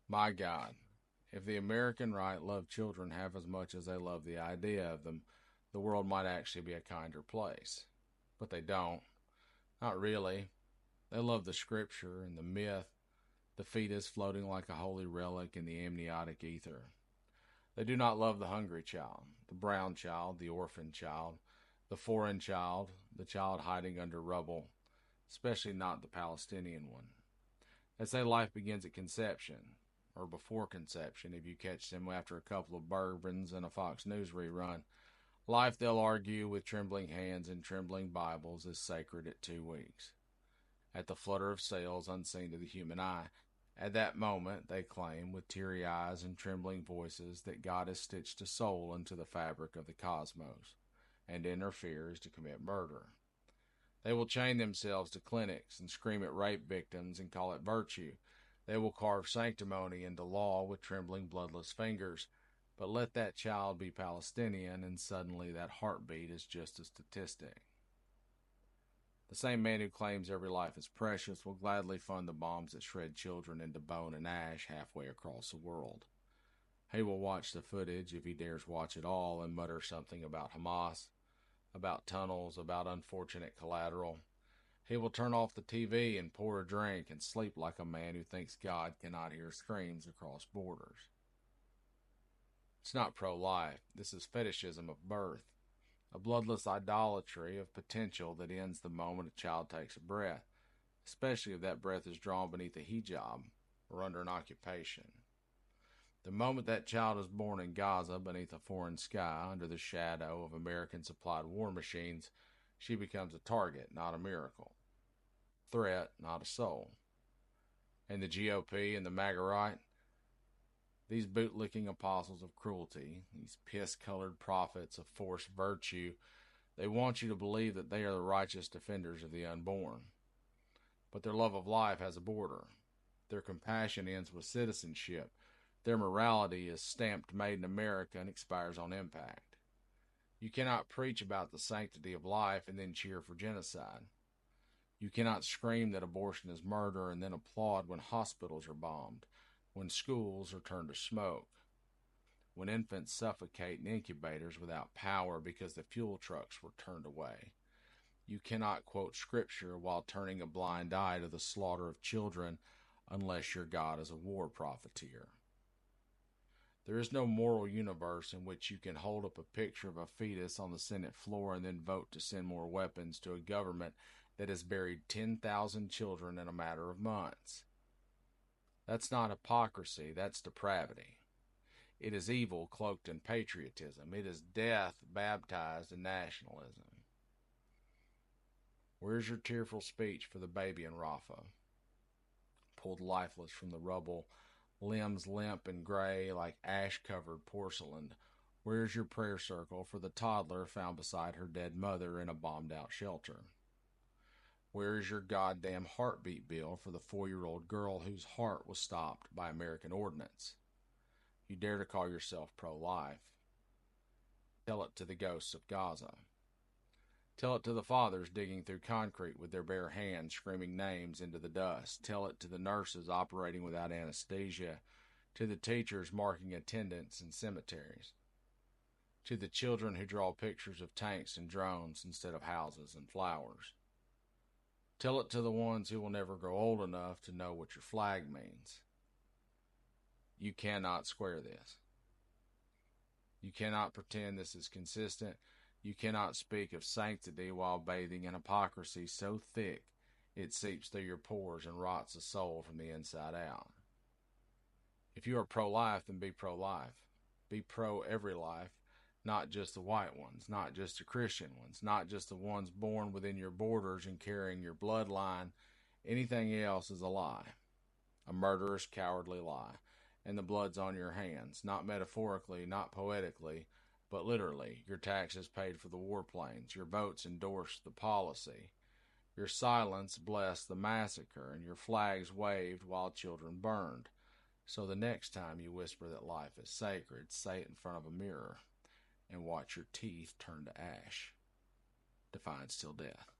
My God, if the American right loved children half as much as they love the idea of them, the world might actually be a kinder place. But they don't. Not really. They love the scripture and the myth, the fetus floating like a holy relic in the amniotic ether. They do not love the hungry child, the brown child, the orphan child, the foreign child, the child hiding under rubble, especially not the Palestinian one. They say life begins at conception, or before conception if you catch them after a couple of bourbons and a Fox News rerun. Life, they'll argue with trembling hands and trembling Bibles, is sacred at 2 weeks. At the flutter of sails unseen to the human eye, at that moment, they claim, with teary eyes and trembling voices, that God has stitched a soul into the fabric of the cosmos, and interferes to commit murder. They will chain themselves to clinics and scream at rape victims and call it virtue. They will carve sanctimony into law with trembling, bloodless fingers. But let that child be Palestinian, and suddenly that heartbeat is just a statistic. The same man who claims every life is precious will gladly fund the bombs that shred children into bone and ash halfway across the world. He will watch the footage, if he dares watch it all, and mutter something about Hamas, about tunnels, about unfortunate collateral. He will turn off the TV and pour a drink and sleep like a man who thinks God cannot hear screams across borders. It's not pro-life. This is fetishism of birth, a bloodless idolatry of potential that ends the moment a child takes a breath, especially if that breath is drawn beneath a hijab or under an occupation. The moment that child is born in Gaza beneath a foreign sky under the shadow of American-supplied war machines, she becomes a target, not a miracle. Threat, not a soul. And the GOP and the MAGA right, these bootlicking apostles of cruelty, these piss-colored prophets of forced virtue, they want you to believe that they are the righteous defenders of the unborn. But their love of life has a border. Their compassion ends with citizenship. Their morality is stamped made in America and expires on impact. You cannot preach about the sanctity of life and then cheer for genocide. You cannot scream that abortion is murder and then applaud when hospitals are bombed, when schools are turned to smoke, when infants suffocate in incubators without power because the fuel trucks were turned away. You cannot quote scripture while turning a blind eye to the slaughter of children unless your God is a war profiteer. There is no moral universe in which you can hold up a picture of a fetus on the Senate floor and then vote to send more weapons to a government that has buried 10,000 children in a matter of months. That's not hypocrisy, that's depravity. It is evil cloaked in patriotism. It is death baptized in nationalism. Where's your tearful speech for the baby in Rafah, pulled lifeless from the rubble, limbs limp and gray like ash-covered porcelain? Where's your prayer circle for the toddler found beside her dead mother in a bombed-out shelter? Where is your goddamn heartbeat bill for the 4-year-old girl whose heart was stopped by American ordnance? You dare to call yourself pro-life. Tell it to the ghosts of Gaza. Tell it to the fathers digging through concrete with their bare hands, screaming names into the dust. Tell it to the nurses operating without anesthesia, to the teachers marking attendance in cemeteries, to the children who draw pictures of tanks and drones instead of houses and flowers. Tell it to the ones who will never grow old enough to know what your flag means. You cannot square this. You cannot pretend this is consistent. You cannot speak of sanctity while bathing in hypocrisy so thick it seeps through your pores and rots the soul from the inside out. If you are pro-life, then be pro-life. Be pro every life, not just the white ones, not just the Christian ones, not just the ones born within your borders and carrying your bloodline. Anything else is a lie, a murderous, cowardly lie, and the blood's on your hands, not metaphorically, not poetically, but literally. Your taxes paid for the warplanes, your votes endorsed the policy, your silence blessed the massacre, and your flags waved while children burned. So the next time you whisper that life is sacred, say it in front of a mirror and watch your teeth turn to ash. Defiance till death.